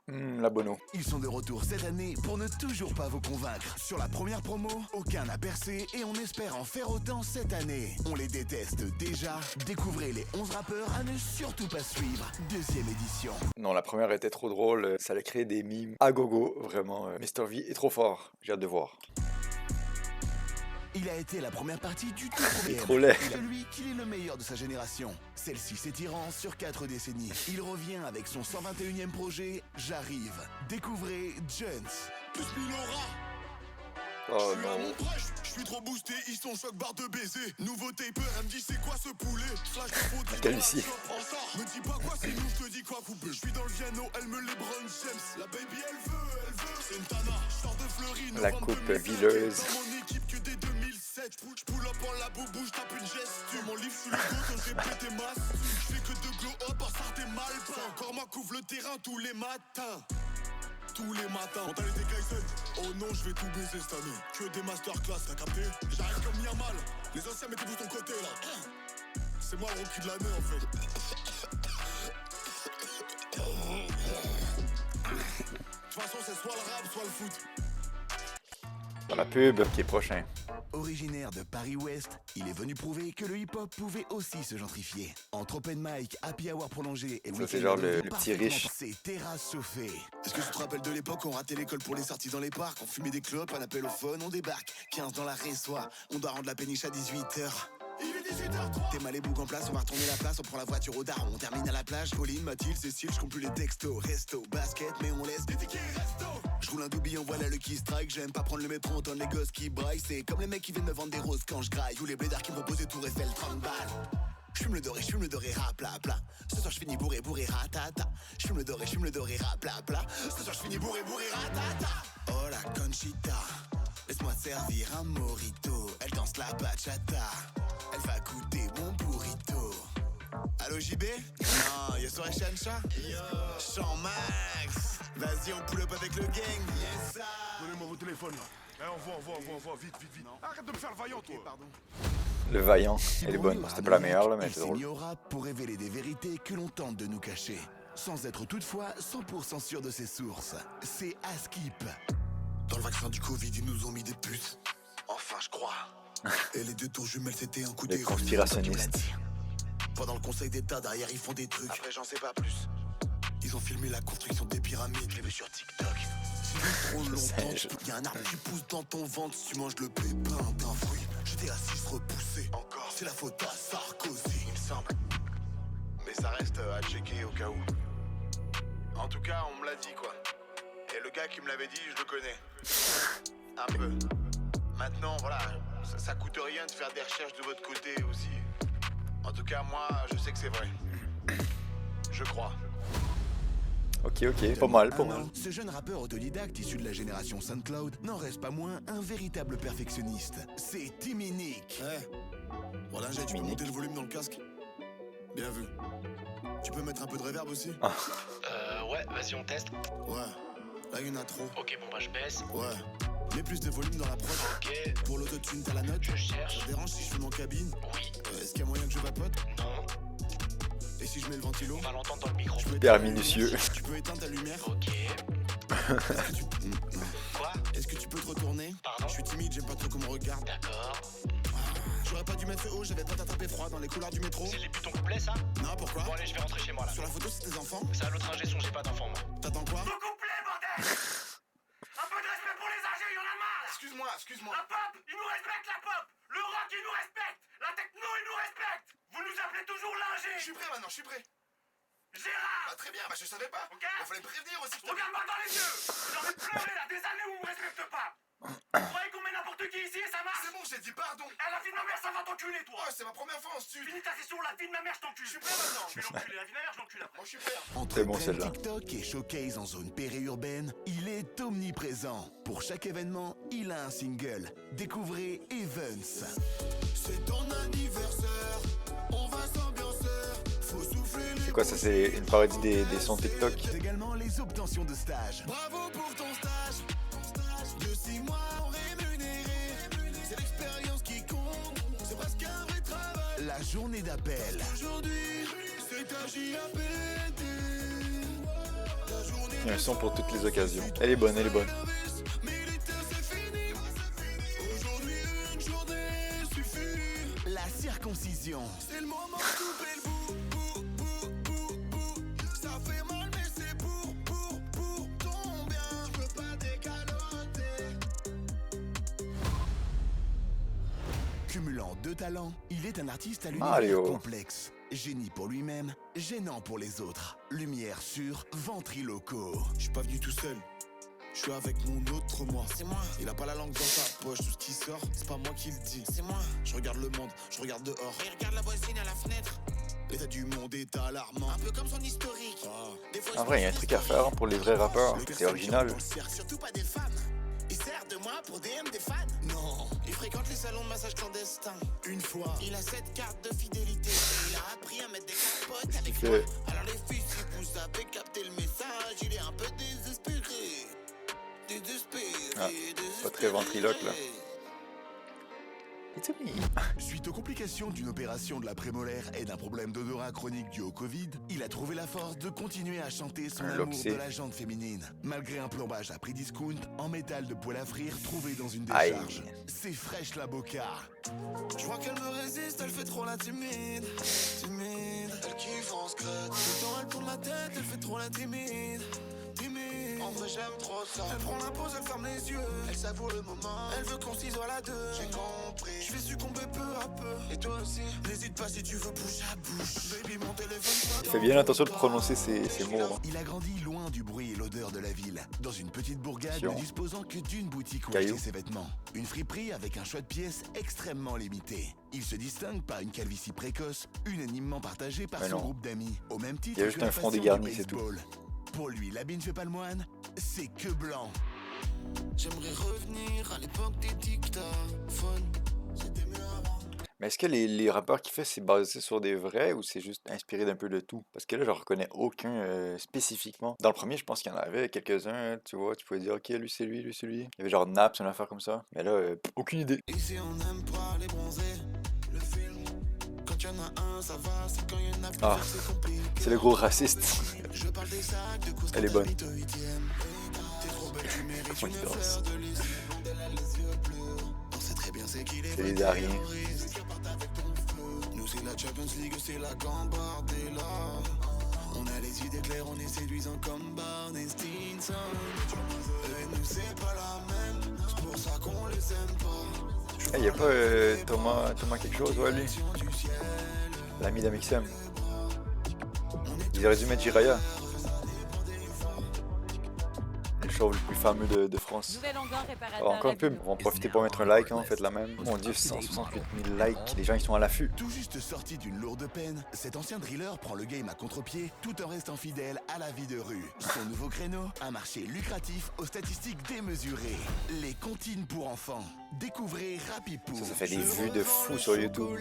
La Bono. Ils sont de retour cette année pour ne toujours pas vous convaincre. Sur la première promo, aucun n'a percé et on espère en faire autant cette année. On les déteste déjà. Découvrez les 11 rappeurs à ne surtout pas suivre. Deuxième édition. Non, la première était trop drôle. Ça allait créer des mimes à gogo. Vraiment, Mr. V est trop fort. J'ai hâte de voir. Il a été la première partie du tout premier. Il est trop laid. Celui qui est le meilleur de sa génération. Celle-ci s'étirant sur 4 décennies. Il revient avec son 121e projet, J'arrive. Découvrez Jones. Plus Milora. Oh Je suis à non. mon prêche, je suis trop boosté, ils sont choc barre de baiser. Nouveau taper, elle me dit c'est quoi ce poulet. Slash de faute, Quel ici. me dis pas quoi, c'est nous, je te dis quoi couper. Je suis dans le Viano, elle me les Brown James. La baby elle veut. C'est une tana, je sors de Fleury. La novembre coupe 2007. Villeuse. Dans mon équipe que dès 2007. Je pull up en la boubou, je tape une gestu. Mon livre, je suis le go, donc j'ai pété ma stu. Je fais que de glow up, à ça t'es mal peint. Encore moi couvre le terrain tous les matins. Tous les matins, mentalité Kaizen. Oh non, je vais tout baiser cette année. Que des masterclass, t'as capté? J'arrive comme Yamal. Les anciens, mettez-vous ton côté là. C'est moi le rookie de l'année en fait. De toute façon, c'est soit le rap, soit le foot. Dans la pub qui est prochain. Originaire de Paris-Ouest, il est venu prouver que le hip-hop pouvait aussi se gentrifier. Entre open mic, happy hour prolongé et Ça, week-end c'est genre de le parfaitement petit riche. pensé, terrasses chauffées. Est-ce que tu te rappelles de l'époque où on ratait l'école pour les sorties dans les parcs? On fumait des clopes, un appel au phone, on débarque. 15 dans la résoie, on doit rendre la péniche à 18h. Il est 18h03. T'es mal les boucs en place, on va retourner la place, on prend la voiture au daron, on termine à la plage. Pauline, Mathilde, Cécile, je compte plus les textos. Resto, basket, mais on laisse des tickets resto. Je roule un doobie, on voilà le qui strike. J'aime pas prendre le métro, on donne les gosses qui braillent. C'est comme les mecs qui viennent me vendre des roses quand je graille. Ou les blédards qui me proposent des tours Eiffel 30 balles. J'fume le doré, rap, bla bla. Ce soir j'finis bourré, ratata. J'fume le doré, rap, bla bla. Ce soir j'finis bourré, ratata. Oh la Conchita, laisse-moi te servir un morito. Elle danse la bachata, elle va goûter mon burrito. Allô JB? Non, y'a soirée Chancha? Yo, Champ Max. Vas-y, on pull up avec le gang. Yes, sir. Donnez-moi vos téléphones là. Eh, envoie, vite. Arrête de me faire le vaillant, toi. Pardon. Le vaillant. Elle est bonne. C'était pas la meilleure, là, mais il c'est s'est drôle. mis au rap pour révéler des vérités que l'on tente de nous cacher. Sans être toutefois 100% sûr de ses sources. C'est Askip. Dans le vaccin du Covid, ils nous ont mis des puces. Enfin, je crois. Et les deux tours jumelles, c'était un coup Les d'ironie. conspirationnistes. Pendant le conseil d'état, derrière, ils font des trucs. Après, j'en sais pas plus. Ils ont filmé la construction des pyramides. Je l'ai vu sur TikTok. Si trop longtemps, y'a un arbre qui pousse dans ton ventre. Si tu manges le pépin d'un fruit, j'étais assis repoussé. Encore, c'est la faute à Sarkozy, il me semble. Mais ça reste à checker au cas où. En tout cas, on me l'a dit quoi. Et le gars qui me l'avait dit, je le connais. Un peu. Maintenant, voilà, ça coûte rien de faire des recherches de votre côté aussi. En tout cas, moi, je sais que c'est vrai. Je crois. Ok, pas mal. Ce jeune rappeur autodidacte issu de la génération SoundCloud n'en reste pas moins un véritable perfectionniste. C'est Timmy Nick. Ouais. Voilà, tu peux monter le volume dans le casque. Bien vu. Tu peux mettre un peu de reverb aussi? Ouais, vas-y, on teste. Ouais. Là, il y en a trop. Ok, bon, bah, je baisse. Ouais. Mets plus de volume dans la prod. Ok, Pour l'autotune, t'as la note. je cherche. Ça te dérange si je fais mon cabine? Oui, Est-ce qu'il y a moyen que je vapote? non, Et si je mets le ventilo? on va l'entendre dans le micro. Je peux Hyper éteindre la minutieux. lumière? Tu peux éteindre ta lumière? Ok, Est-ce que tu... quoi? Est-ce que tu peux te retourner? Pardon? Je suis timide, j'aime pas trop qu'on me regarde. D'accord. J'aurais pas dû mettre ce haut, j'avais pas t'attraper froid dans les couloirs du métro. C'est les putains complets, ça? Non, pourquoi? Bon, allez, je vais rentrer chez moi, là. Sur la photo, c'est tes enfants? Ça, à l'autre ingé son, j'ai pas d'enfant, moi. T'attends quoi? complet, bordel. Un peu de respect pour les âgés, y'en a marre. Excuse-moi. La pop, ils nous respectent, la pop. Le rock, ils nous respectent. La techno, ils nous respectent. Vous nous appelez toujours l'ingé. Je suis prêt maintenant, je suis prêt. Gérard, Très bien, je savais pas. Ok. Il fallait me prévenir aussi. regarde-moi dans les yeux. J'ai envie de pleurer, là. Des années où on me respecte pas. Vous croyez qu'on met n'importe qui ici et ça marche? C'est bon, j'ai dit pardon. Eh, la vie de ma mère, ça va t'enculer, toi. Oh, c'est ma première fois en studio. Finis ta session, la vie de ma mère, je t'encule. Je suis prêt maintenant. Je vais l'enculer, la vie de ma mère, je l'encule après. Moi, je suis prêt. Entre C'est bon, trends celle-là. TikTok et showcase en zone périurbaine, il est omniprésent. Pour chaque événement, il a un single. Découvrez Evans. C'est ton anniversaire. On va s'ambiancer. Faut souffler les. C'est quoi ça? C'est une parodie des sons TikTok. Également les obtentions de stage. Bravo pour ton stage. De 6 mois en rémunéré. C'est l'expérience qui compte. C'est presque un vrai travail. La journée d'appel. Aujourd'hui, c'est ta JAPD. Il y a un son pour toutes les occasions. Elle est bonne, elle est bonne. La circoncision. C'est le moment de couper le bout. Ça fait mal, mais c'est pour ton bien. Je veux pas décaloter. Cumulant deux talents, il est un artiste à l'univers Mario. complexe. Génie pour lui-même, gênant pour les autres. Lumière sur Ventriloco. Je suis pas venu tout seul. Je suis avec mon autre moi. C'est moi. Il a pas la langue dans sa poche. Tout ce qui sort, c'est pas moi qui le dis. C'est moi. Je regarde le monde, je regarde dehors. Et regarde la voisine à la fenêtre. L'état du monde est alarmant. Un peu comme son historique. Des fois, En vrai, il y a un truc à faire pour les vrais rappeurs. C'est original. Surtout pas des femmes. Il sert de moi pour DM des fans. Non. Il fréquente les salons de massage clandestins. Une fois. Il a 7 cartes de fidélité. Il a appris à mettre des capotes avec fait. moi. Alors les filles s'y poussent à capter le message. Il est un peu désespéré. Ah, pas très ventriloque là. It's me. Suite aux complications d'une opération de la prémolaire et d'un problème d'odorat chronique dû au Covid, il a trouvé la force de continuer à chanter son Un amour loxé. de la jante féminine. Malgré un plombage à prix discount en métal de poêle à frire trouvé dans une Aïe. décharge. C'est fraîche la boca. Je vois qu'elle me résiste, elle fait trop la timide. Elle kiffe en secret. Tout le temps elle tourne la tête, elle fait trop la timide. En vrai j'aime trop ça. Elle prend la pause, elle ferme les yeux. Elle savoure le moment. Elle veut qu'on s'isole à deux. J'ai compris. Je vais succomber peu à peu. Et toi aussi. N'hésite pas si tu veux bouche à bouche. Baby mon téléphone. Fais bien attention de prononcer ces mots. Hein. Il a grandi loin du bruit et l'odeur de la ville, dans une petite bourgade Attention. ne disposant que d'une boutique où Caillou. acheter ses vêtements. Une friperie avec un choix de pièces extrêmement limité. Il se distingue par une calvitie précoce, unanimement partagée par Mais son non. groupe d'amis, au même titre Il y a juste que la un front passion dégarni, du c'est tout. baseball. Pour lui, l'habit ne fait pas le moine, c'est que blanc. J'aimerais revenir à l'époque des dictaphones. C'était mieux avant. Mais est-ce que les rappeurs qu'il fait, c'est basé sur des vrais ou c'est juste inspiré d'un peu de tout? Parce que là, je reconnais aucun spécifiquement. Dans le premier, je pense qu'il y en avait quelques-uns, tu vois, tu pouvais dire, ok, lui c'est lui, lui c'est lui. Il y avait genre Naps, une affaire comme ça. Mais là, aucune idée. Ici on n'aime pas les bronzés. Le film, quand y'en a un, ça va. C'est quand y'en a plus, Ah, c'est compliqué. c'est le gros raciste. Je parle des sacs de coups. Elle est bonne. T'es trop belle, tu mérites Comment il une danse. fleur de lys. Elle a les yeux bleus. On sait très bien c'est qui les C'est les Ariens. terroristes qui partent avec ton flot. Nous c'est la Champions League, c'est la Gambardella. On a les idées claires, on est séduisants comme Barney Stinson. Et nous c'est pas la même, c'est pour ça qu'on les aime pas. Il y a pas Thomas quelque chose, ouais, lui. L'ami d'Amixem. Ils auraient dû mettre Jiraya. Le show le plus fameux de France. Nouvelle longueur réparateur. Alors, encore une pub, on va en profiter pour mettre un like, hein, faites la même. Mon dieu, 168 000 likes, les gens ils sont à l'affût. Tout juste sorti d'une lourde peine, cet ancien driller prend le game à contre-pied tout en restant fidèle à la vie de rue. Son nouveau créneau, un marché lucratif aux statistiques démesurées. Les comptines pour enfants. Découvrez Rapipou. Ça fait des vues de fou sur YouTube.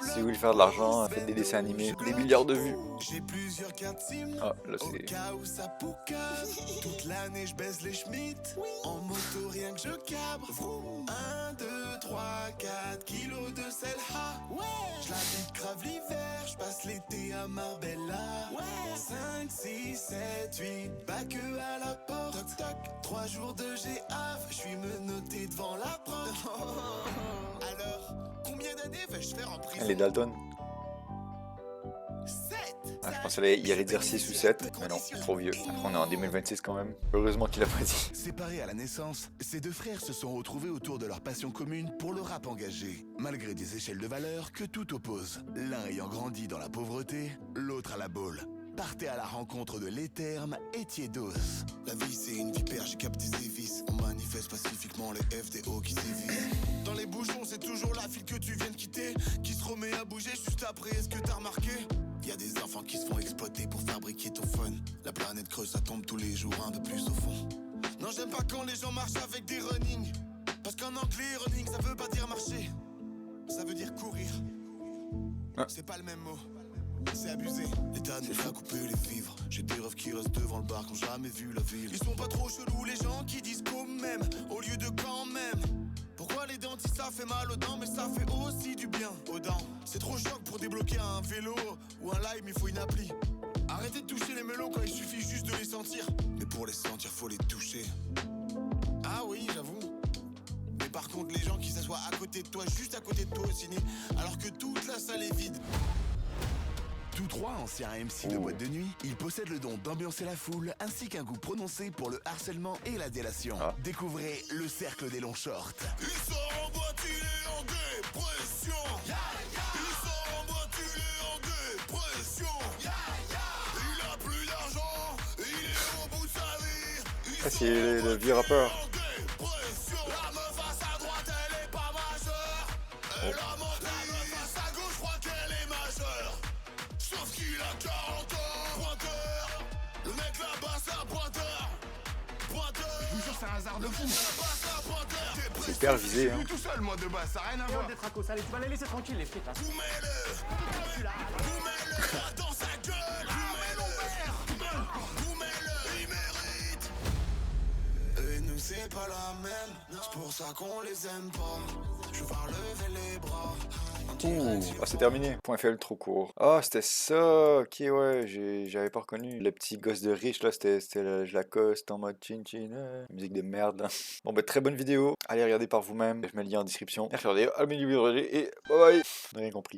Si vous voulez faire de l'argent, faites des dessins animés, des milliards de vues. J'ai plusieurs cartes SIM. Ah, là Au c'est... cas où ça poucave. Toute l'année je baisse les Schmitt. En moto rien que je cabre. 1, 2, 3, 4 kilos de sel. Ha. Je la vis grave l'hiver. Je passe l'été à Marbella. 5, 6, 7, 8. Pas que à la porte. Toc, toc. 3 jours de GAV. Je suis menotté devant la proc. Alors, combien d'années vais-je faire en prison? Les Dalton. 7. Ah, je pensais qu'il allait dire 6 ou 7, mais non, trop vieux. Après, on est en 2026 quand même. Heureusement qu'il a pas dit. Séparés à la naissance, ces deux frères se sont retrouvés autour de leur passion commune pour le rap engagé, malgré des échelles de valeur que tout oppose. L'un ayant grandi dans la pauvreté, l'autre à la boule. Partez à la rencontre de l'étherme et Tiédos. La vie c'est une vipère, j'ai capté ses vices. On manifeste pacifiquement les FDO qui sévissent. Dans les bouchons c'est toujours la file que tu viens de quitter qui se remet à bouger juste après, est-ce que t'as remarqué? Y a des enfants qui se font exploiter pour fabriquer ton fun. La planète creuse, ça tombe tous les jours un peu plus au fond. Non j'aime pas quand les gens marchent avec des running. Parce qu'en anglais running ça veut pas dire marcher. Ça veut dire courir. C'est pas le même mot. C'est abusé, l'État nous a coupé les vivres. J'ai des refs qui restent devant le bar qui ont jamais vu la ville. Ils sont pas trop chelous les gens qui disent quand même au lieu de quand même. Pourquoi les dentistes ça fait mal aux dents mais ça fait aussi du bien aux dents. C'est trop choc pour débloquer un vélo ou un lime il faut une appli. Arrêtez de toucher les melons quand il suffit juste de les sentir. Mais pour les sentir, faut les toucher. Ah oui, j'avoue. Mais par contre, les gens qui s'assoient à côté de toi, juste à côté de toi au ciné, alors que toute la salle est vide. Tous trois anciens MC de boîte de nuit, ils possèdent le don d'ambiancer la foule ainsi qu'un goût prononcé pour le harcèlement et la délation. Ah. Découvrez le cercle des longs shorts. Ils sont en boîte, il est en dépression. Ils sont en boîte, il est en dépression. Il a plus d'argent, il est au bout de sa vie. Ça, c'est le vieux rappeur. En dépression. La meuf face à droite, elle est pas majeure. Elle a menti. La meuf face à gauche, je crois qu'elle est majeure. Sauf qu'il a 40 ans. Pointeur. Le mec là-bas, c'est un pointeur. Pointeur. Je vous jure, c'est un hasard de fou. Là-bas, c'est un pointeur. C'est hyper visé, hein. Je suis tout seul, moi, de base, ça n'a rien à voir. D'être à cause, allez, tu vas les laisser tranquilles, les frites, là. Vous-mets-le là dans sa gueule. Vous-mets-le, il mérite. Et nous, c'est pas la même. C'est pour ça qu'on les aime pas. Je vais lever les bras. Ouh, ah, c'est terminé. Point FL trop court. Ah, c'était ça. Ok, ouais, j'avais pas reconnu. Le petit gosse de riche, là, c'était je Lacoste en mode chin chin. Musique de merde, là. Bon, bah, très bonne vidéo. Allez regarder par vous-même. Je mets le lien en description. Regardez, et bye bye. On a rien compris.